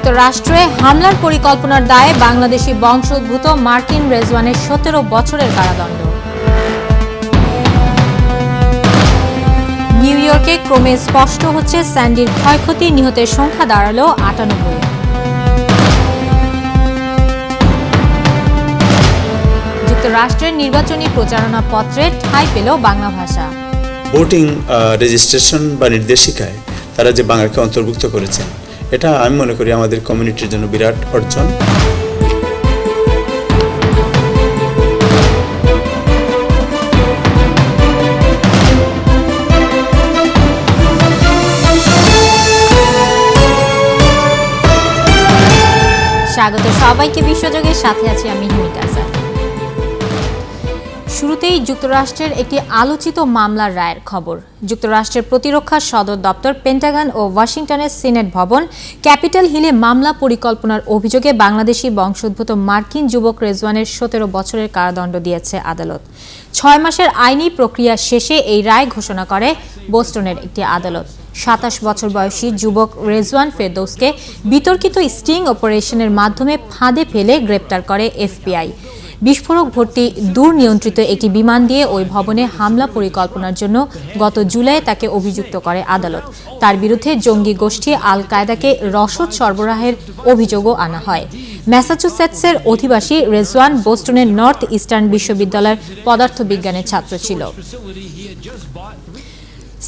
যুক্তরাষ্ট্রে হামলার পরিকল্পনার দায়ে বাংলাদেশি বংশোদ্ভূত মার্কিন রেজওয়ানের ১৭ বছরের কারাদণ্ড। নিউ ইয়র্কে ক্রমে স্পষ্ট হচ্ছে স্যান্ডির ক্ষয়ক্ষতি, নিহতের সংখ্যা দাঁড়ালো ৯৮। যুক্তরাষ্ট্রের নির্বাচনী প্রচারণা পত্রে ঠাঁই পেল বাংলা ভাষা। ভোটিং রেজিস্ট্রেশন বা নির্দেশিকায় তারা যে বাংলাকে অন্তর্ভুক্ত করেছেন, এটা আমি মনে করি আমাদের কমিউনিটির জন্য বিরাট অর্জন। স্বাগত সবাইকে বিশ্বযোগের সাথে আছি আমি হিমিতা আজাদ। শুরুতেই যুক্তরাষ্ট্রের একটি আলোচিত মামলার রায়ের খবর। যুক্তরাষ্ট্রের প্রতিরক্ষা সদর দপ্তর, পেন্টাগন ও ওয়াশিংটনের সিনেট ভবন ক্যাপিটাল হিলে মামলা পরিকল্পনার অভিযোগে বাংলাদেশি বংশোদ্ভূত মার্কিন যুবক রেজওয়ানের ১৭ বছরের কারাদণ্ড দিয়েছে আদালত। ৬ মাসের আইনি প্রক্রিয়া শেষে এই রায় ঘোষণা করে বোস্টনের একটি আদালত। ২৭ বছর বয়সী যুবক রেজওয়ান ফেরদৌসকে বিতর্কিত স্টিং অপারেশনের মাধ্যমে ফাঁদে ফেলে গ্রেপ্তার করে এফবিআই। বিস্ফোরক ভর্তি দুর্নিয়ন্ত্রিত একটি বিমান দিয়ে ওই ভবনে হামলা পরিকল্পনার জন্য গত জুলাইয়ে তাকে অভিযুক্ত করে আদালত। তার বিরুদ্ধে জঙ্গি গোষ্ঠী আল কায়দাকে রসদ সরবরাহের অভিযোগও আনা হয়। ম্যাসাচুসেটসের অধিবাসী রেজওয়ান বোস্টনের নর্থ ইস্টার্ন বিশ্ববিদ্যালয়ের পদার্থবিজ্ঞানের ছাত্র ছিল।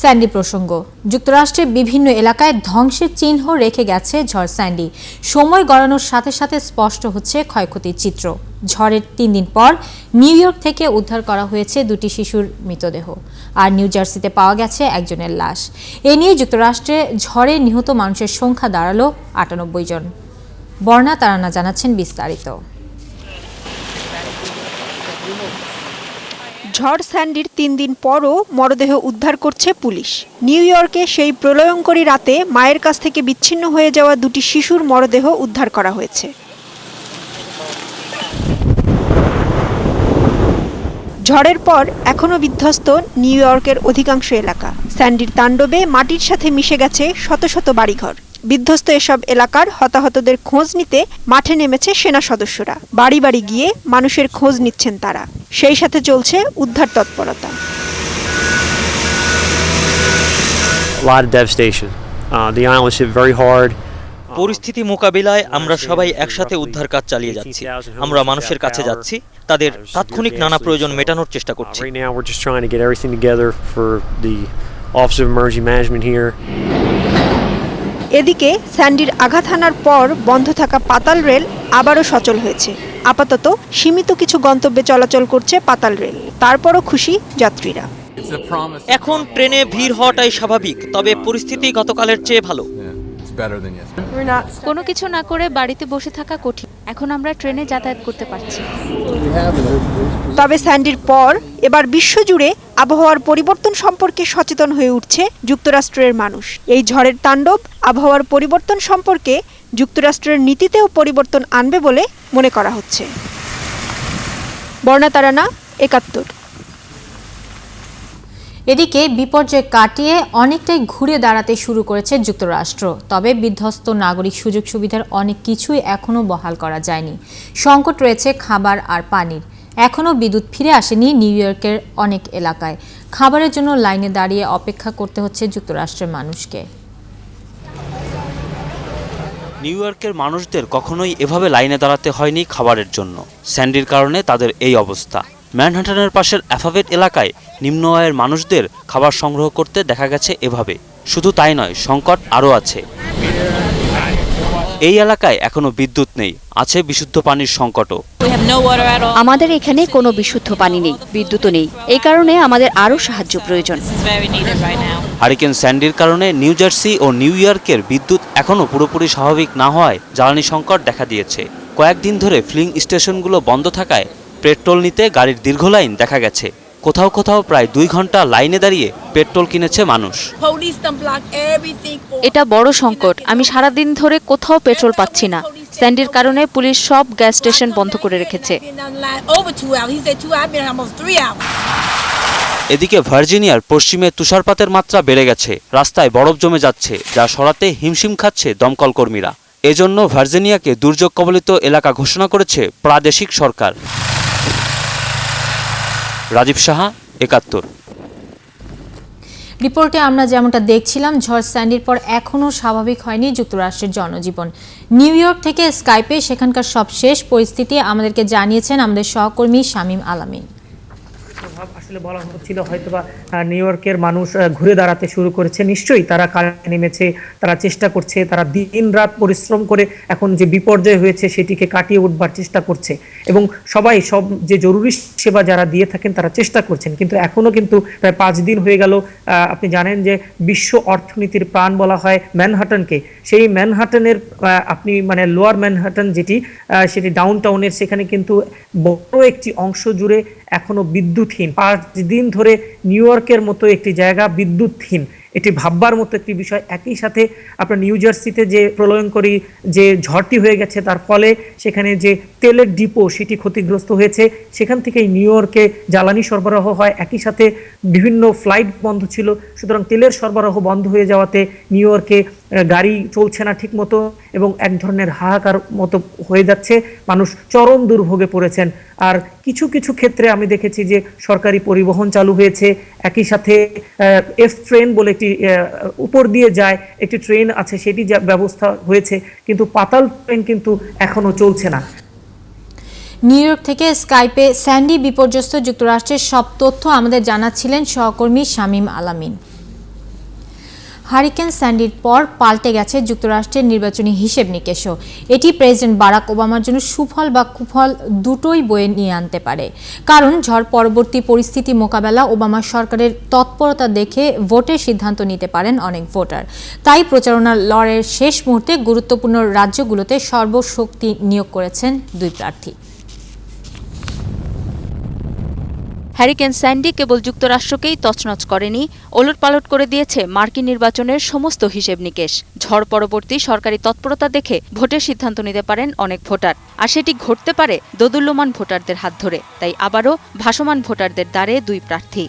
স্যান্ডি প্রসঙ্গ। যুক্তরাষ্ট্রের বিভিন্ন এলাকায় ধ্বংসের চিহ্ন রেখে গেছে ঝড় স্যান্ডি। সময় গড়ানোর সাথে সাথে স্পষ্ট হচ্ছে ক্ষয়ক্ষতির চিত্র। ঝড়ের ৩ দিন পর নিউ ইয়র্ক থেকে উদ্ধার করা হয়েছে ২টি শিশুর মৃতদেহ, আর নিউ জার্সিতে পাওয়া গেছে একজনের লাশ। এ নিয়ে যুক্তরাষ্ট্রে ঝড়ে নিহত মানুষের সংখ্যা দাঁড়ালো ৯৮ জন। বর্ণা তারানা জানাচ্ছেন বিস্তারিত। ঝড় স্যান্ডির ৩ দিন পরও মরদেহ উদ্ধার করছে পুলিশ। নিউ ইয়র্কে সেই প্রলয়ঙ্করী রাতে মায়ের কাছ থেকে বিচ্ছিন্ন হয়ে যাওয়া ২টি শিশুর মরদেহ উদ্ধার করা হয়েছে। ঝড়ের পর এখনও বিধ্বস্ত নিউ ইয়র্কের অধিকাংশ এলাকা। স্যান্ডির তাণ্ডবে মাটির সাথে মিশে গেছে শত শত বাড়িঘর। বিধ্বস্ত এসব এলাকার হতাহতদের খোঁজ নিতে মাঠে নেমেছে সেনা সদস্যরা। বাড়ি বাড়ি গিয়ে মানুষের খোঁজ নিচ্ছেন তারা। সেই সাথে চলছে উদ্ধার তৎপরতা। পরিস্থিতি মোকাবিলায় আমরা সবাই একসাথে উদ্ধার কাজ চালিয়ে যাচ্ছি। আমরা মানুষের কাছে যাচ্ছি, তাদের তাৎক্ষণিক নানা প্রয়োজন মেটানোর চেষ্টা করছি। এদিকে স্যান্ডির আঘাত হানার পর বন্ধ থাকা পাতাল রেল আবারও সচল হয়েছে। আপাতত সীমিত কিছু গন্তব্যে চলাচল করছে পাতাল রেল। তারপরও খুশি যাত্রীরা। এখন ট্রেনে ভিড় হওয়াটাই স্বাভাবিক, তবে পরিস্থিতি গতকালের চেয়ে ভালো। কোনো কিছু না করে বাড়িতে বসে থাকা কঠিন। এখন আমরা ট্রেনে যাতায়াত করতে পারছি। তবে স্যান্ডির পর এবার বিশ্বজুড়ে আবহাওয়ার পরিবর্তন সম্পর্কে সচেতন হয়ে উঠছে যুক্তরাষ্ট্রের মানুষ। এই ঝড়ের তাণ্ডব আবহাওয়ার পরিবর্তন সম্পর্কে যুক্তরাষ্ট্রের নীতিতেও পরিবর্তন আনবে বলে মনে করা হচ্ছে। বর্ণা তারানা, ৭১। এদিকে বিপর্যয় কাটিয়ে অনেকটাই ঘুরে দাঁড়াতে শুরু করেছে যুক্তরাষ্ট্র। তবে বিধ্বস্ত নাগরিক সুযোগ সুবিধার অনেক কিছুই এখনও বহাল করা যায়নি। সংকট রয়েছে খাবার আর পানির। এখনও বিদ্যুৎ ফিরে আসেনি নিউ ইয়র্কের অনেক এলাকায়। খাবারের জন্য লাইনে দাঁড়িয়ে অপেক্ষা করতে হচ্ছে যুক্তরাষ্ট্রের মানুষকে। নিউ ইয়র্কের মানুষদের কখনোই এভাবে লাইনে দাঁড়াতে হয়নি খাবারের জন্য। স্যান্ডির কারণে তাদের এই অবস্থা। ম্যানহাটনের পাশের অ্যালফাবেট এলাকায় নিম্ন আয়ের মানুষদের খাবার সংগ্রহ করতে দেখা গেছে এভাবে। শুধু তাই নয়, সংকট আরও আছে। এই এলাকায় এখনো বিদ্যুৎ নেই, আছে বিশুদ্ধ পানির সংকটও। আমাদের এখানে কোনো বিশুদ্ধ পানি নেই, বিদ্যুৎও নেই। এই কারণে আমাদের আরও সাহায্য প্রয়োজন। হারিকেন স্যান্ডির কারণে নিউ জার্সি ও নিউ ইয়র্কের বিদ্যুৎ এখনও পুরোপুরি স্বাভাবিক না হওয়ায় জ্বালানি সংকট দেখা দিয়েছে। কয়েকদিন ধরে ফিলিং স্টেশনগুলো বন্ধ থাকায় পেট্রোল নিতে গাড়ির দীর্ঘ লাইন দেখা গেছে। কোথাও কোথাও প্রায় ২ ঘন্টা লাইনে দাঁড়িয়ে পেট্রোল কিনেছে মানুষ। এটা বড় সংকট। আমি সারাদিন ধরে কোথাও পেট্রোল পাচ্ছি না। স্যান্ডির কারণে পুলিশ সব গ্যাস স্টেশন বন্ধ করে রেখেছে। এদিকে ভার্জিনিয়ার পশ্চিমে তুষারপাতের মাত্রা বেড়ে গেছে। রাস্তায় বরফ জমে যাচ্ছে, যা সরাতে হিমশিম খাচ্ছে দমকল কর্মীরা। এজন্য ভার্জিনিয়াকে দুর্যোগ কবলিত এলাকা ঘোষণা করেছে প্রাদেশিক সরকার। রাজীব সাহা, ৭১। রিপোর্টে আমরা যেমনটা দেখছিলাম, ঝড় স্যান্ডির পর এখনও স্বাভাবিক হয়নি যুক্তরাষ্ট্রের জনজীবন। নিউ ইয়র্ক থেকে স্কাইপে সেখানকার সব শেষ পরিস্থিতি আমাদেরকে জানিয়েছেন আমাদের সহকর্মী শামীম আলামিন। আসলে বলা হচ্ছিল হয়তোবা নিউ ইয়র্কের মানুষ ঘুরে দাঁড়াতে শুরু করেছে, নিশ্চয়ই তারা কাজে নেমেছে, তারা চেষ্টা করছে, তারা দিন রাত পরিশ্রম করে এখন যে বিপর্যয় হয়েছে সেটিকে কাটিয়ে উঠবার চেষ্টা করছে এবং সবাই সব যে জরুরি সেবা যারা দিয়ে থাকেন তারা চেষ্টা করছেন। কিন্তু এখনো কিন্তু প্রায় 5 দিন হয়ে গেল। আপনি জানেন যে বিশ্ব অর্থনীতির প্রাণ বলা হয় ম্যানহাটনকে। সেই ম্যানহাটনের আপনি মানে লোয়ার ম্যানহাটন সেটি ডাউনটাউনের, সেখানে কিন্তু বড় একটি অংশ জুড়ে এখনো বিদ্যুৎহীন। 5 দিন ধরে নিউ ইয়র্কের মতো একটি জায়গা বিদ্যুৎহীন, এটি ভাববার মতো একটি বিষয়। একই সাথে আপনার নিউ জার্সিতে যে প্রলয়ঙ্করী যে ঝড়টি হয়ে গেছে তার ফলে সেখানে যে তেলের ডিপো সেটি ক্ষতিগ্রস্ত হয়েছে, সেখান থেকেই নিউ ইয়র্কে জ্বালানি সরবরাহ হয়। একই সাথে বিভিন্ন ফ্লাইট বন্ধ ছিল, সুতরাং তেলের সরবরাহ বন্ধ হয়ে যাওয়াতে নিউ ইয়র্কে গাড়ি চলছে না ঠিক মতো এবং এক ধরনের হাহাকার মতো হয়ে যাচ্ছে। মানুষ চরম দুর্ভোগে পড়েছেন। আর কিছু কিছু ক্ষেত্রে আমি দেখেছি যে সরকারি পরিবহন চালু হয়েছে, একই সাথে এফ ট্রেন বলে একটি উপর দিয়ে যায় একটি ট্রেন আছে, সেটি ব্যবস্থা হয়েছে, কিন্তু পাতাল ট্রেন কিন্তু এখনো চলছে না। নিউ ইয়র্ক থেকে স্কাইপে স্যান্ডি বিপর্যস্ত যুক্তরাষ্ট্রের সব তথ্য আমাদের জানাচ্ছিলেন সহকর্মী শামীম আলামিন। হারিকেন স্যান্ডির পর পাল্টে গেছে যুক্তরাষ্ট্রের নির্বাচনী হিসেব নিকেশও। এটি প্রেসিডেন্ট বারাক ওবামার জন্য সুফল বা কুফল দুটোই বয়ে নিয়ে আনতে পারে। কারণ ঝড় পরবর্তী পরিস্থিতি মোকাবেলা ওবামা সরকারের তৎপরতা দেখে ভোটের সিদ্ধান্ত নিতে পারেন অনেক ভোটার। তাই প্রচারণার লড়াইয়ের শেষ মুহূর্তে গুরুত্বপূর্ণ রাজ্যগুলোতে সর্বশক্তি নিয়োগ করেছেন দুই প্রার্থী। হ্যারিকেন স্যান্ডি কেবল যুক্তরাষ্ট্রকেই তছনছ করেনি, ওলটপালট করে দিয়েছে মার্কিন নির্বাচনের সমস্ত হিসেব নিকেশ। ঝড় পরবর্তী সরকারি তৎপরতা দেখে ভোটের সিদ্ধান্ত নিতে পারেন অনেক ভোটার, আর সেটি ঘটতে পারে দোদুল্যমান ভোটারদের হাত ধরে। তাই আবারও ভাসমান ভোটারদের দ্বারে দুই প্রার্থী।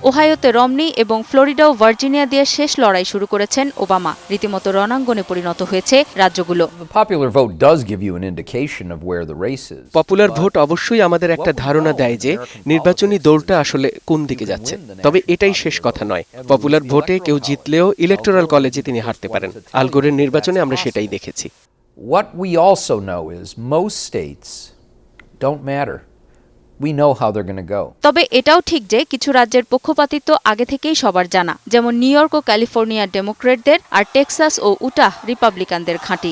ওহাইওতে রমনি এবং ফ্লোরিডা ও ভার্জিনিয়া দিয়ে শেষ লড়াই শুরু করেছেন ওবামা। রীতিমতো রণাঙ্গনে পরিণত হয়েছে রাজ্যগুলো। পপুলার ভোট অবশ্যই আমাদের একটা ধারণা দেয় যে নির্বাচনী দৌড়টা আসলে কোন দিকে যাচ্ছে, তবে এটাই শেষ কথা নয়। পপুলার ভোটে কেউ জিতলেও ইলেকটোরাল কলেজে তিনি হারতে পারেন। আল গোরের নির্বাচনে আমরা সেটাই দেখেছি। What we also know is most states don't matter. We know how they're going to go. তবে এটাও ঠিক যে কিছু রাজ্যের পক্ষপাতিত্ব আগে থেকেই সবার জানা, যেমন নিউ ইয়র্ক ও ক্যালিফোর্নিয়ার ডেমোক্রেটদের আর টেক্সাস ও উটাহ রিপাবলিকানদের ঘাঁটি।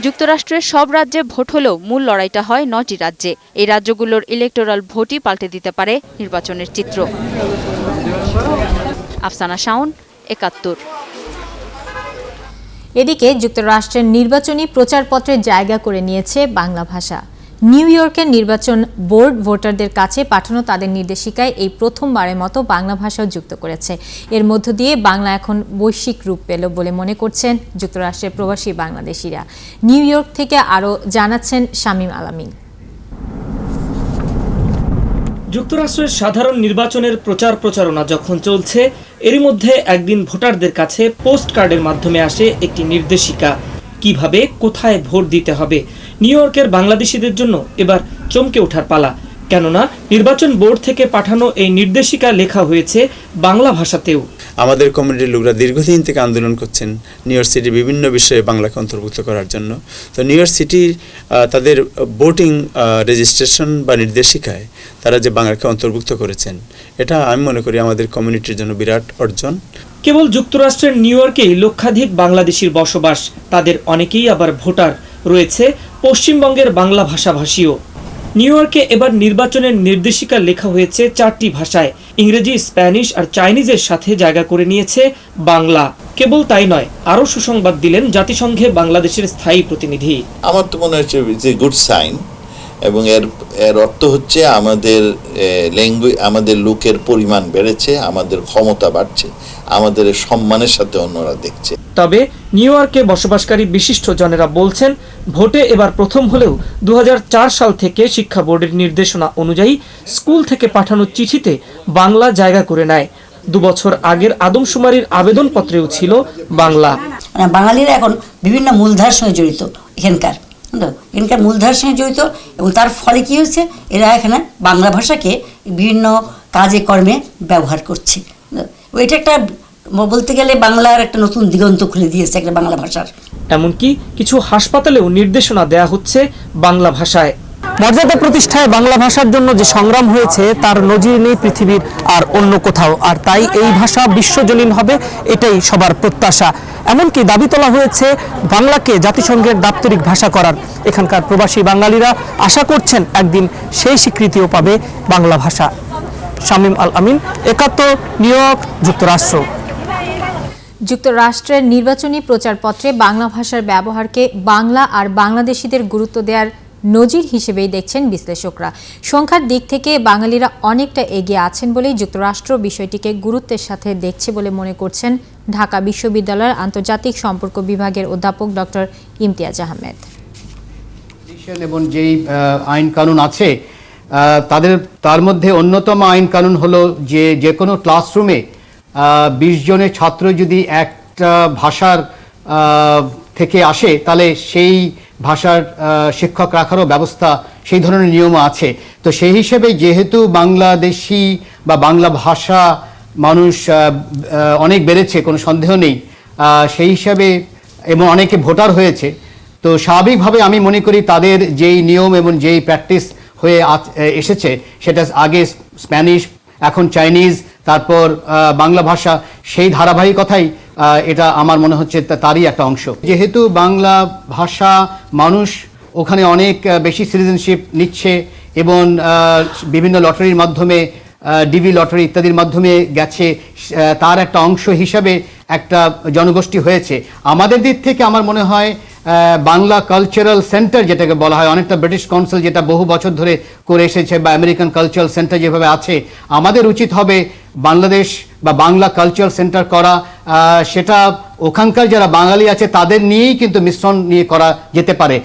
যুক্তরাষ্ট্রের সব রাজ্যে ভোট হলেও মূল লড়াইটা হয় 9টি রাজ্যে। এই রাজ্যগুলোর ইলেকটোরাল ভোটই পাল্টে দিতে পারে নির্বাচনের চিত্র। আফসানা শাওন, ৭১। এদিকে যুক্তরাষ্ট্রের নির্বাচনী প্রচারপত্রে জায়গা করে নিয়েছে বাংলা ভাষা। নিউ ইয়র্কের নির্বাচন বোর্ড ভোটারদের কাছে পাঠানো তাদের নির্দেশিকায় এই প্রথমবারের মতো বাংলা ভাষাও যুক্ত করেছে। এর মধ্য দিয়ে বাংলা এখন বৈশ্বিক রূপ পেল বলে মনে করছেন যুক্তরাষ্ট্রের প্রবাসী বাংলাদেশিরা। নিউ ইয়র্ক থেকে আরও জানাচ্ছেন শামীম আলামিন। যুক্তরাষ্ট্রের সাধারণ নির্বাচনের প্রচারণা যখন চলছে, এরই মধ্যে একদিন ভোটারদের কাছে পোস্ট কার্ডের মাধ্যমে আসে একটি নির্দেশিকা, কিভাবে কোথায় ভোট দিতে হবে। নিউ ইয়র্কের বাংলাদেশিদের জন্য এবার চমকে ওঠার পালা, কেননা নির্বাচন বোর্ড থেকে পাঠানো এই নির্দেশিকা লেখা হয়েছে বাংলা ভাষাতেও। আমাদের কমিউনিটির লোকরা দীর্ঘদিন থেকে আন্দোলন করছেন নিউ ইয়র্ক সিটির বিভিন্ন বিষয়ে বাংলাকে অন্তর্ভুক্ত করার জন্য। তো নিউ ইয়র্ক সিটির তাদের ভোটিং রেজিস্ট্রেশন বা নির্দেশিকায় তারা যে বাংলাকে অন্তর্ভুক্ত করেছেন, এটা আমি মনে করি আমাদের কমিউনিটির জন্য বিরাট অর্জন। কেবল যুক্তরাষ্ট্রের নিউ ইয়র্কেই লক্ষাধিক বাংলাদেশির বসবাস, তাদের অনেকেই আবার ভোটার। রয়েছে পশ্চিমবঙ্গের বাংলা ভাষাভাষীও। নিউ ইয়র্কে এবার নির্বাচনের নির্দেশিকা লেখা হয়েছে 4টি ভাষায়, ইংরেজি, স্প্যানিশ আর চাইনিজের সাথে জায়গা করে নিয়েছে বাংলা। কেবল তাই নয়, আরও সুসংবাদ দিলেন জাতিসংঘে বাংলাদেশের স্থায়ী প্রতিনিধি। আমার তো মনে হচ্ছে যে গুড সাইন, এবং এর অর্থ হচ্ছে আমাদের ল্যাঙ্গুয়েজ, আমাদের লোকের পরিমাণ বেড়েছে, আমাদের ক্ষমতা বাড়ছে, আমাদের সম্মানের সাথে অন্যরা দেখছে। তবে নিউ ইয়র্কে বসবাসকারী বিশিষ্ট জনেরা বলছেন, ভোটে এবার প্রথম হলেও 2004 সাল থেকে শিক্ষা বোর্ডের নির্দেশনা অনুযায়ী স্কুল থেকে পাঠানো চিঠিতে বাংলা জায়গা করে নেয়। 2 বছর আগের আদমশুমারির আবেদনপত্রেও ছিল বাংলা। বাঙালিরা এখন বিভিন্ন মূলধারার সঙ্গে জড়িত, এখানকার মূলধারার সঙ্গে জড়িত, এবং তার ফলে কি হচ্ছে, এরা এখানে বাংলা ভাষাকে বিভিন্ন কাজে কর্মে ব্যবহার করছে। ওইটা একটা বলতে গেলে বাংলার একটা নতুন দিগন্ত খুলে দিয়েছে একটা বাংলা ভাষার। এমনকি কিছু হাসপাতালেও নির্দেশনা দেয়া হচ্ছে বাংলা ভাষায়। মর্যাদা প্রতিষ্ঠায় বাংলা ভাষার জন্য যে সংগ্রাম হয়েছে তার নজির নেই পৃথিবীর আর অন্য কোথাও, আর তাই এই ভাষা বিশ্বজনীন হবে, এটাই সবার প্রত্যাশা। এমনকি দাবি তোলা হয়েছে বাংলাকে জাতিসংঘের দাপ্তরিক ভাষা করার। এখানকার প্রবাসী বাঙালিরা আশা করছেন একদিন সেই স্বীকৃতিও পাবে বাংলা ভাষা। শামীম আল আমিন, 71, নিউ ইয়র্ক, যুক্তরাষ্ট্র। যুক্তরাষ্ট্রের নির্বাচনী প্রচারপত্রে বাংলা ভাষার ব্যবহারকে বাংলা আর বাংলাদেশিদের গুরুত্ব দেওয়ার নজির হিসেবেই দেখছেন বিশ্লেষকরা। সংখ্যার দিক থেকে বাঙালিরা অনেকটা এগিয়ে আছেন বলেই যুক্তরাষ্ট্র বিষয়টিকে গুরুত্বের সাথে দেখছে বলে মনে করছেন ঢাকা বিশ্ববিদ্যালয়ের আন্তর্জাতিক সম্পর্ক বিভাগের অধ্যাপক ডক্টর ইমতিয়াজ আহমেদ। এবং যেই আইন কানুন আছে তার মধ্যে অন্যতম আইন কানুন হলো যে কোনো ক্লাসরুমে 20 জনের ছাত্র যদি একটা ভাষার থেকে আসে তাহলে সেই ভাষার শিক্ষক রাখারও ব্যবস্থা, সেই ধরনের নিয়ম আছে। তো সেই হিসেবে যেহেতু বাংলাদেশি বা বাংলা ভাষা মানুষ অনেক বেড়েছে, কোনো সন্দেহ নেই, সেই হিসাবে এবং অনেকে ভোটার হয়েছে, তো স্বাভাবিকভাবে আমি মনে করি তাদের যেই নিয়ম এবং যেই প্র্যাকটিস হয়ে এসেছে, সেটা আগে স্প্যানিশ, এখন চাইনিজ, তারপর বাংলা ভাষা, সেই ধারাবাহিকতাই এটা আমার মনে হচ্ছে তারই একটা অংশ। যেহেতু বাংলা ভাষা মানুষ ওখানে অনেক বেশি সিটিজেনশিপ নিচ্ছে এবং বিভিন্ন লটারির মাধ্যমে, ডিবি লটারি ইত্যাদির মাধ্যমে গেছে, তার একটা অংশ হিসাবে একটা জনগোষ্ঠী হয়েছে। আমাদের দিক থেকে আমার মনে হয় বাংলা কালচারাল সেন্টার যেটাকে বলা হয়, অনেকটা ব্রিটিশ কাউন্সিল যেটা বহু বছর ধরে করে এসেছে, বা আমেরিকান কালচারাল সেন্টার যেভাবে আছে, আমাদের উচিত হবে বাংলাদেশ বা বাংলা কালচারাল সেন্টার করা। সেটা ওখানকার যারা বাঙালি আছে তাদের নিয়েই কিন্তু মিশ্রণ নিয়ে করা যেতে পারে।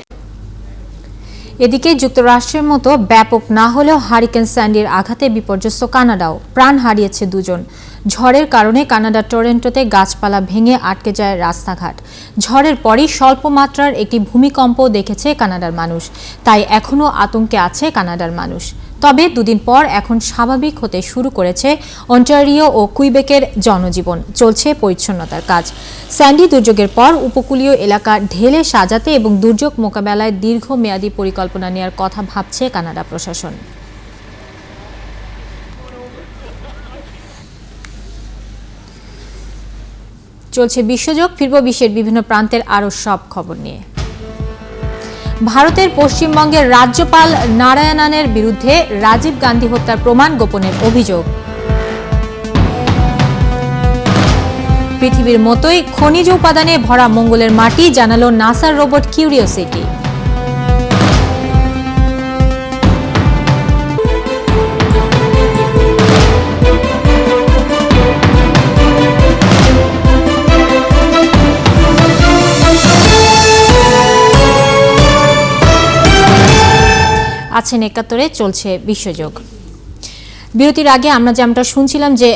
এদিকে যুক্তরাষ্ট্রের মতো ব্যাপক না হলেও হারিকেন স্যান্ডির আঘাতে বিপর্যস্ত কানাডাও। প্রাণ হারিয়েছে 2 জন। ঝড়ের কারণে কানাডার টরন্টোতে গাছপালা ভেঙে আটকে যায় রাস্তাঘাট। ঝড়ের পরই স্বল্প মাত্রার একটি ভূমিকম্প দেখেছে কানাডার মানুষ, তাই এখনও আতঙ্কে আছে কানাডার মানুষ। তবে 2 দিন পর এখন স্বাভাবিক হতে শুরু করেছে অন্টারিও ও কুইবেকের জনজীবন, চলছে পরিচ্ছন্নতার কাজ। স্যান্ডি দুর্যোগের পর উপকূলীয় এলাকা ঢেলে সাজাতে এবং দুর্যোগ মোকাবেলায় দীর্ঘমেয়াদী পরিকল্পনা নেওয়ার কথা ভাবছে কানাডা প্রশাসন। চলছে বিশ্বযোগ, ফিরব বিশ্বের বিভিন্ন প্রান্তের আরও সব খবর নিয়ে। ভারতের পশ্চিমবঙ্গের রাজ্যপাল নারায়ণনের বিরুদ্ধে রাজীব গান্ধী হত্যার প্রমাণ গোপনের অভিযোগ। পৃথিবীর মতোই খনিজ উপাদানে ভরা মঙ্গলের মাটি, জানালো নাসার রোবট কিউরিওসিটি। আছেন 71-এ, চলছে বিশ্বযোগ। বিরতির আগে আমরা যেমনটা শুনছিলাম যে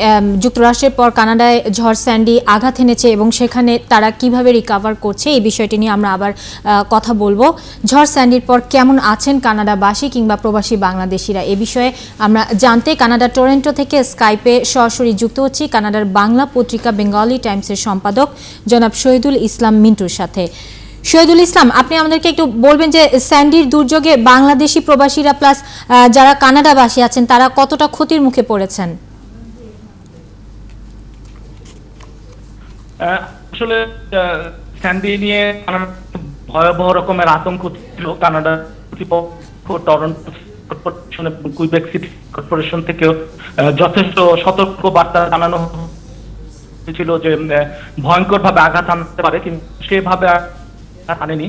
যুক্তরাষ্ট্রের পর কানাডায় ঝড় স্যান্ডি আঘাত এনেছে এবং সেখানে তারা কিভাবে রিকভার করছে এই বিষয়টি নিয়ে আমরা আবার কথা বলবো। ঝড় স্যান্ডির পর কেমন আছেন কানাডাবাসী কিংবা প্রবাসী বাংলাদেশিরা, এ বিষয়ে আমরা জানতে কানাডার টরন্টো থেকে স্কাইপে সরাসরি যুক্ত হচ্ছি কানাডার বাংলা পত্রিকা বেঙ্গলি টাইমসের সম্পাদক জনাব শহীদুল ইসলাম মিন্টুর সাথে। শহীদুল ইসলাম, আপনি আমাদেরকে একটু বলবেন যে স্যান্ডির দুর্যোগে বাংলাদেশি প্রবাসীরা প্লাস যারা কানাডাবাসী আছেন তারা কতটা ক্ষতির মুখে পড়েছেন? আসলে স্যান্ডি নিয়ে ভয়াবহ রকমের আতঙ্ক ছিল। কানাডা কর্তৃপক্ষ, টরন্টো কর্পোরেশন এবং কুইবেক সিটি কর্পোরেশন থেকেও যথেষ্ট সতর্ক বার্তা জানানো হয়েছিল যে ভয়ঙ্করভাবে আঘাত আনতে পারে, কিন্তু সেভাবে আনেনি।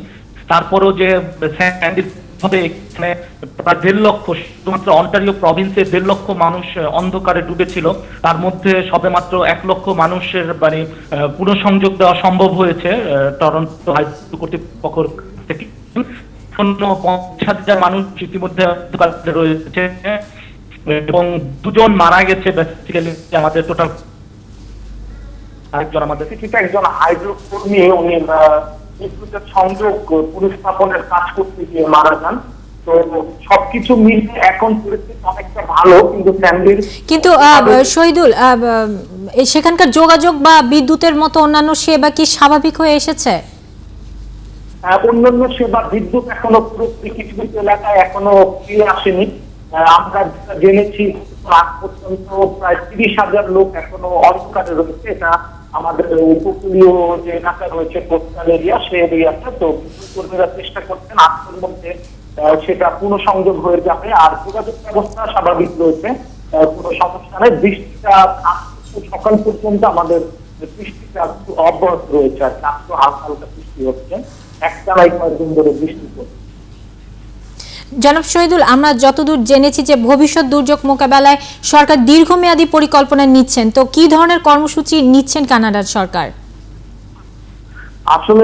তারপরও যে স্যান্ডির ভাবে এখানে প্রায় 1.5 লক্ষ, শুধুমাত্র অন্টারিও প্রভিন্সে 1.5 লক্ষ মানুষ অন্ধকারে ডুবেছিল, তার মধ্যে সবেমাত্র 1 লক্ষ মানুষের মানে পুনঃসংযোগ দেওয়া সম্ভব হয়েছে টরন্টো হাইকোর্ট কর্তৃপক্ষ থেকে। 50,000 মানুষ ইতিমধ্যে অন্ধকারে রয়েছে এবং 2 জন মারা গেছে। বেসিক্যালি আমাদের টোটাল আরেকজন আমাদের কিন্তু একজন হাইড্রোকর্মী উনি বিদ্যুতের সংযোগ পুনঃস্থাপনের কাজ করতে গিয়ে মারা যান। তো সবকিছু মিলে এখন পরিস্থিতি অনেকটা ভালো, কিন্তু শহীদুল, সেখানকার যোগাযোগ বা বিদ্যুতের মতো অন্যান্য সেবা কি স্বাভাবিক হয়ে এসেছে? অন্যান্য সেবা বিদ্যুৎ এখনো পুরোপুরি কিছু কিছু এলাকায় এখনো ফিরে আসেনি। আমরা জেনেছি আজ পর্যন্ত প্রায় 30,000 লোক এখনো অন্ধকারে রয়েছে। এটা আমাদের উপকূলীয় যে এলাকা রয়েছে কোস্টাল এরিয়া, সেই এরিয়াতে। তো কর্মীরা চেষ্টা করছেন আজকের মধ্যে সেটা পুনঃসংযোগ হয়ে যাবে। আর যোগাযোগ ব্যবস্থা স্বাভাবিক রয়েছে, কোনো সমস্যা নেই। বৃষ্টিটা সকাল পর্যন্ত আমাদের বৃষ্টিটা অব্যাহত রয়েছে, আর আজকে হালকা হালকা বৃষ্টি হচ্ছে, একটানাই কয়েকদিন ধরে বৃষ্টি হচ্ছে। জনাব শহীদুল, আমরা যতদূর জেনেছি যে ভবিষ্যৎ দুর্যোগ মোকাবেলায় সরকার দীর্ঘমেয়াদী পরিকল্পনা নিচ্ছেন, তো কি ধরনের কর্মসূচি নিচ্ছেন কানাডার সরকার? আসলে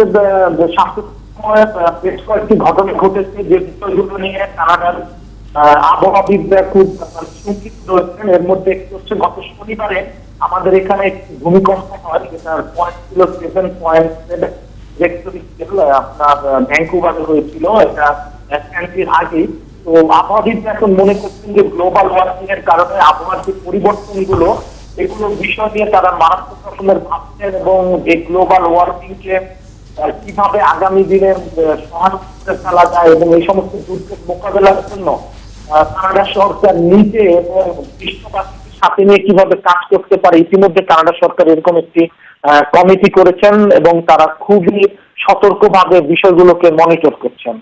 বেশ কয়েকটি ঘটনা ঘটেছে যে বিষয়গুলো নিয়ে কানাডার আবহাওয়াবিদরা খুব চিন্তিত রয়েছেন। এর মধ্যে একটি হচ্ছে গত শনিবারে আমাদের এখানে একটি ভূমিকম্প হয়, যেটার পয়েন্ট ছিল 7.7 রেক্টর স্কেল, আপনার ভ্যাঙ্কুভারে হয়েছিল। এটা শান্তির আগে। তো আবহাওয়াবিদরা এখন মনে করছেন যে গ্লোবাল ওয়ার্মিং এর কারণে আবহাওয়ার যে পরিবর্তনগুলো, এগুলো বিষয় নিয়ে তারা মারাত্মক রকমের ভাবছেন, এবং এই গ্লোবাল ওয়ার্মিং কে কিভাবে আগামী দিনে সহানুভূতি ফেলা যায় এবং এই সমস্ত দুর্যোগ মোকাবেলার জন্য কানাডা সরকার নিজে এবং বিশ্ববাসীকে সাথে নিয়ে কিভাবে কাজ করতে পারে। ইতিমধ্যে কানাডা সরকার এরকম একটি কমিটি করেছেন এবং তারা খুবই সতর্কভাবে বিষয়গুলোকে মনিটর করছেন।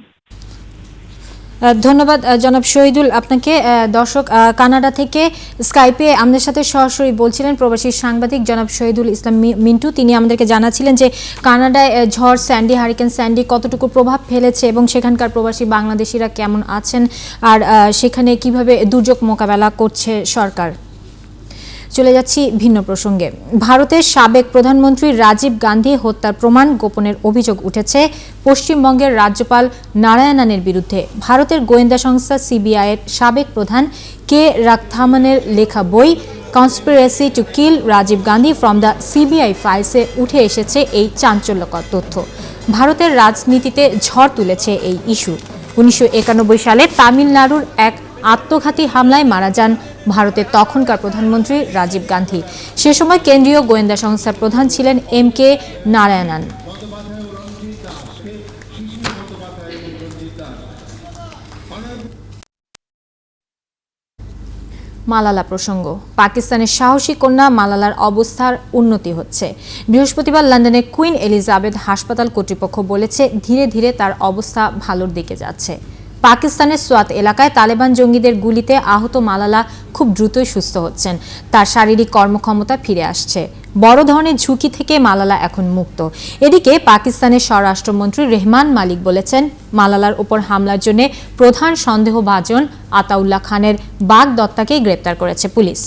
ধন্যবাদ জনাব শহীদুল আপনাকে। দর্শক, কানাডা থেকে স্কাইপে আমাদের সাথে সরাসরি বলছিলেন প্রবাসী সাংবাদিক জনাব শহীদুল ইসলাম মিন্টু। তিনি আমাদেরকে জানাচ্ছিলেন যে কানাডায় ঝড় স্যান্ডি, হারিকেন স্যান্ডি কতটুকু প্রভাব ফেলেছে এবং সেখানকার প্রবাসী বাংলাদেশিরা কেমন আছেন, আর সেখানে কিভাবে দুর্যোগ মোকাবেলা করছে সরকার। চলে যাচ্ছি ভিন্ন প্রসঙ্গে। ভারতের সাবেক প্রধানমন্ত্রী রাজীব গান্ধী হত্যার প্রমাণ গোপনের অভিযোগ উঠেছে পশ্চিমবঙ্গের রাজ্যপাল নারায়ণনের বিরুদ্ধে। ভারতের গোয়েন্দা সংস্থা সিবিআই এর সাবেক প্রধান কে রাঘথামনের লেখা বই conspiracy to kill Rajiv Gandhi from the CBI ফাইলসে উঠে এসেছে এই চাঞ্চল্যকর তথ্য। ভারতের রাজনীতিতে ঝড় তুলেছে এই ইস্যু। 1991 সালে তামিলনাড়ুর এক আত্মঘাতী হামলায় মারা যান ভারতের তখনকার প্রধানমন্ত্রী রাজীব গান্ধী। সে সময় কেন্দ্রীয় গোয়েন্দা সংস্থার প্রধান ছিলেন MK নারায়ণন। মালালা প্রসঙ্গ। পাকিস্তানের সাহসী কন্যা মালালার অবস্থার উন্নতি হচ্ছে। বৃহস্পতিবার লন্ডনের কুইন এলিজাবেথ হাসপাতাল কর্তৃপক্ষ বলেছে ধীরে ধীরে তার অবস্থা ভালোর দিকে যাচ্ছে। পাকিস্তানের সোয়াত এলাকায় তালেবান জঙ্গিদের গুলিতে আহত মালালা খুব দ্রুতই সুস্থ হচ্ছেন। তার শারীরিক কর্মক্ষমতা ফিরে আসছে। বড় ধরনের ঝুঁকি থেকে মালালা এখন মুক্ত। এদিকে পাকিস্তানের স্বরাষ্ট্রমন্ত্রী রেহমান মালিক বলেছেন মালালার উপর হামলার জন্য প্রধান সন্দেহভাজন আতাউল্লাহ খানের বাগদত্তাকে গ্রেপ্তার করেছে পুলিশ।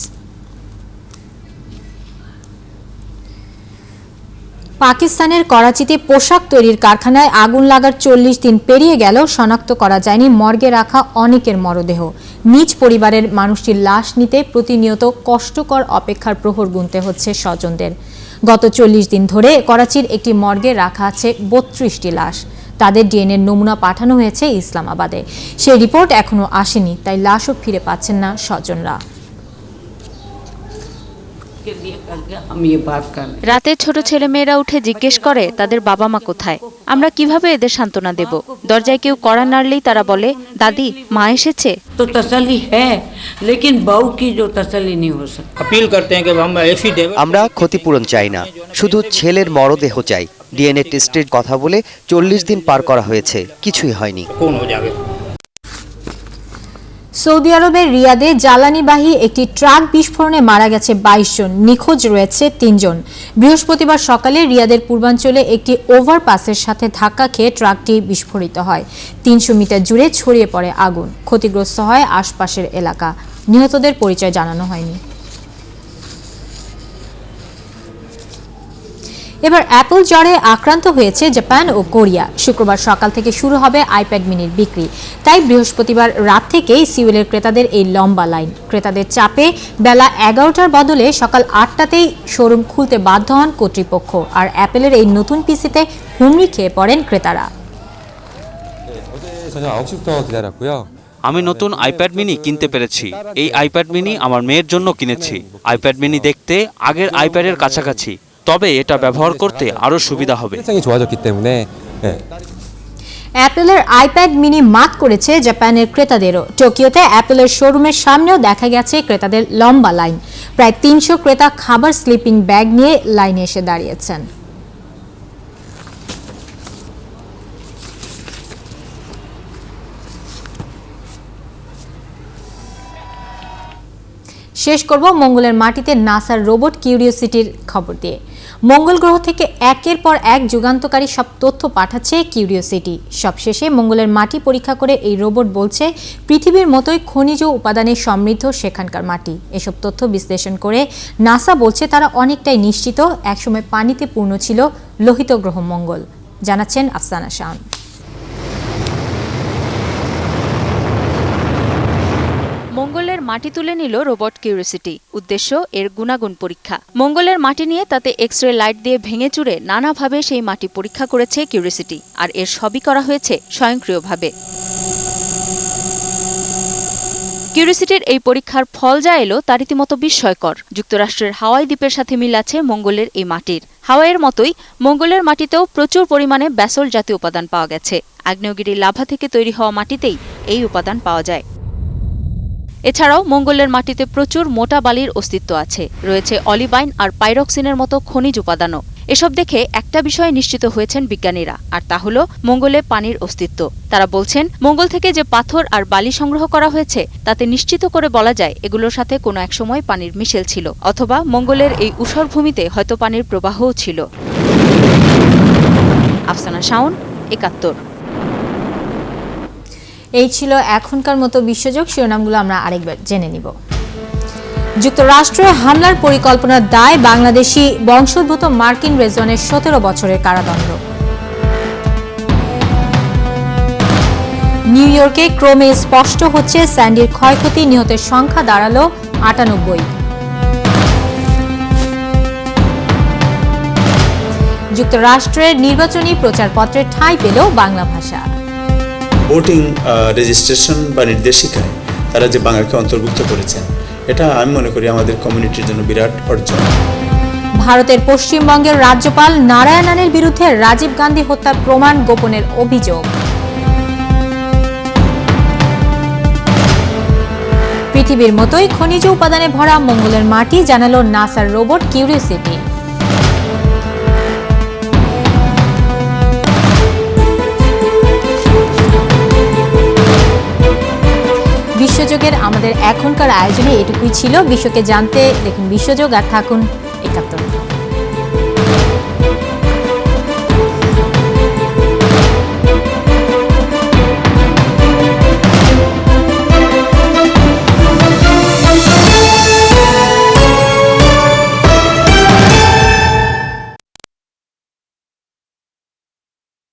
পাকিস্তানের করাচিতে পোশাক তৈরির কারখানায় আগুন লাগার 40 দিন পেরিয়ে গেলেও শনাক্ত করা যায়নি মর্গে রাখা অনেকের মরদেহ। নিজ পরিবারের মানুষটির লাশ নিতে প্রতিনিয়ত কষ্টকর অপেক্ষার প্রহর গুনতে হচ্ছে স্বজনদের। গত 40 দিন ধরে করাচির একটি মর্গে রাখা আছে 32টি লাশ। তাদের ডিএনএ নমুনা পাঠানো হয়েছে ইসলামাবাদে। সেই রিপোর্ট এখনো আসেনি, তাই লাশও ফিরে পাচ্ছেন না স্বজনরা। রাতে ছোট ছেলে মেয়েরা উঠে জিজ্ঞেস করে তাদের বাবা মা কোথায়, আমরা কিভাবে এদের সান্ত্বনা দেব। দরজায় কেউ কড়া নাড়লেই তারা বলে দাদি মা এসেছে। তো তসল্লি হ্যায় লেকিন বাউ কি জো তসল্লি নেই হো সকতা। আপিল করতে হ্যায় কি আমরা ক্ষতিপূরণ চাই না, শুধু ছেলের মরদেহ চাই। ডিএনএ টেস্টের কথা বলে 40 দিন পার করা হয়েছে, কিছুই হয়নি। কোন হয়ে যাবে। সৌদি আরবের রিয়াদে জ্বালানিবাহী একটি ট্রাক বিস্ফোরণে মারা গেছে 22 জন, নিখোঁজ রয়েছে 3 জন। বৃহস্পতিবার সকালে রিয়াদের পূর্বাঞ্চলে একটি ওভারপাসের সাথে ধাক্কা খেয়ে ট্রাকটি বিস্ফোরিত হয়। 300 মিটার জুড়ে ছড়িয়ে পড়ে আগুন। ক্ষতিগ্রস্ত হয় আশপাশের এলাকা। নিহতদের পরিচয় জানানো হয়নি। এবার অ্যাপল জ্বরে আক্রান্ত হয়েছে জাপান ও কোরিয়া। শুক্রবার সকাল থেকে শুরু হবে আইপ্যাড মিনির বিক্রি। তাই বৃহস্পতিবার রাত থেকেই সিউলের ক্রেতাদের এই লম্বা লাইন। ক্রেতাদের চাপে বেলা 11টার বদলে সকাল 8টাতেই শোরুম খুলতে বাধ্য হন কর্তৃপক্ষ। আর অ্যাপেলের এই নতুন পিসিতে হুমড়ি খেয়ে পড়েন ক্রেতারা। আমি নতুন আইপ্যাড মিনি কিনতে পেরেছি। এই আইপ্যাড মিনি আমার মেয়ের জন্য কিনেছি। আইপ্যাড মিনি দেখতে আগের আইপ্যাডের কাছাকাছি, তবে এটা ব্যবহার করতে আরো সুবিধা হবে। অ্যাপেলের আইপ্যাড মিনি মাত করেছে জাপানের ক্রেতাদেরও। টোকিওতে অ্যাপেলের শোরুমের সামনেও দেখা গেছে ক্রেতাদের লম্বা লাইন। প্রায় 300 ক্রেতা খাবার স্লিপিং ব্যাগ নিয়ে লাইনে এসে দাঁড়িয়েছেন। শেষ করব মঙ্গলের মাটিতে নাসার রোবট কিউরিওসিটির খবর দিয়ে। মঙ্গল গ্রহ থেকে একের পর এক যুগান্তকারী সব তথ্য পাঠাচ্ছে কিউরিওসিটি। সবশেষে মঙ্গলের মাটি পরীক্ষা করে এই রোবট বলছে পৃথিবীর মতোই খনিজ উপাদানে সমৃদ্ধ সেখানকার মাটি। এসব তথ্য বিশ্লেষণ করে নাসা বলছে তারা অনেকটাই নিশ্চিত একসময় পানিতে পূর্ণ ছিল লোহিত গ্রহ মঙ্গল। জানাচ্ছেন আফসানা শান। মঙ্গলের মাটি তুলে নিল রোবট কিউরিওসিটি। উদ্দেশ্য এর গুণাগুণ পরীক্ষা। মঙ্গলের মাটি নিয়ে তাতে এক্স-রে লাইট দিয়ে ভেঙে চুরে নানাভাবে সেই মাটি পরীক্ষা করেছে কিউরিওসিটি। আর এর সবই করা হয়েছে স্বয়ংক্রিয়ভাবে। কিউরিওসিটির এই পরীক্ষার ফল যা এলো তা রীতিমতো বিস্ময়কর। যুক্তরাষ্ট্রের হাওয়াই দ্বীপের সাথে মিল আছে মঙ্গলের এই মাটির। হাওয়াইয়ের মতোই মঙ্গলের মাটিতেও প্রচুর পরিমাণে ব্যাসল্ট জাতীয় উপাদান পাওয়া গেছে। আগ্নেয়গিরি লাভা থেকে তৈরি হওয়া মাটিতেই এই উপাদান পাওয়া যায়। এছাড়াও মঙ্গলের মাটিতে প্রচুর মোটা বালির অস্তিত্ব আছে। রয়েছে অলিবাইন আর পাইরক্সিনের মতো খনিজ উপাদানও। এসব দেখে একটা বিষয়ে নিশ্চিত হয়েছেন বিজ্ঞানীরা, আর তা হলো মঙ্গলে পানির অস্তিত্ব। তারা বলছেন মঙ্গল থেকে যে পাথর আর বালি সংগ্রহ করা হয়েছে তাতে নিশ্চিত করে বলা যায় এগুলোর সাথে কোনো এক সময় পানির মিশেল ছিল, অথবা মঙ্গলের এই ঊষর ভূমিতে হয়তো পানির প্রবাহও ছিল। আফসানা শাওন, ৭১। এই ছিল এখনকার মতো বিশ্বযোগ। শিরোনামগুলো আমরা আরেকবার জেনে নিব। যুক্তরাষ্ট্রে হামলার পরিকল্পনার দায় বাংলাদেশি বংশোদ্ভূত মার্কিন রেজওয়ানের 17 বছরের কারাদণ্ড। নিউ ইয়র্কে ক্রমে স্পষ্ট হচ্ছে স্যান্ডির ক্ষয়ক্ষতি, নিহতের সংখ্যা দাঁড়ালো 98। যুক্তরাষ্ট্রের নির্বাচনী প্রচারপত্রে ঠাঁই পেল বাংলা ভাষা। ভোটিং রেজিস্ট্রেশন বা নির্দেশিকায় তারা যে বাংলাকে অন্তর্ভুক্ত করেছেন, এটা আমি মনে করি আমাদের কমিউনিটির জন্য বিরাট অর্জন। ভারতের পশ্চিমবঙ্গের রাজ্যপাল নারায়ণনের বিরুদ্ধে রাজীব গান্ধী হত্যার প্রমাণ গোপনের অভিযোগ। পৃথিবীর মতোই খনিজ উপাদানে ভরা মঙ্গলের মাটি, জানালো নাসার রোবট কিউরিওসিটি। বিশ্বযোগের আমাদের এখনকার আয়োজনে এটুকুই ছিল। বিশ্বকে জানতে দেখুন বিশ্বযোগ আর থাকুন ৭১।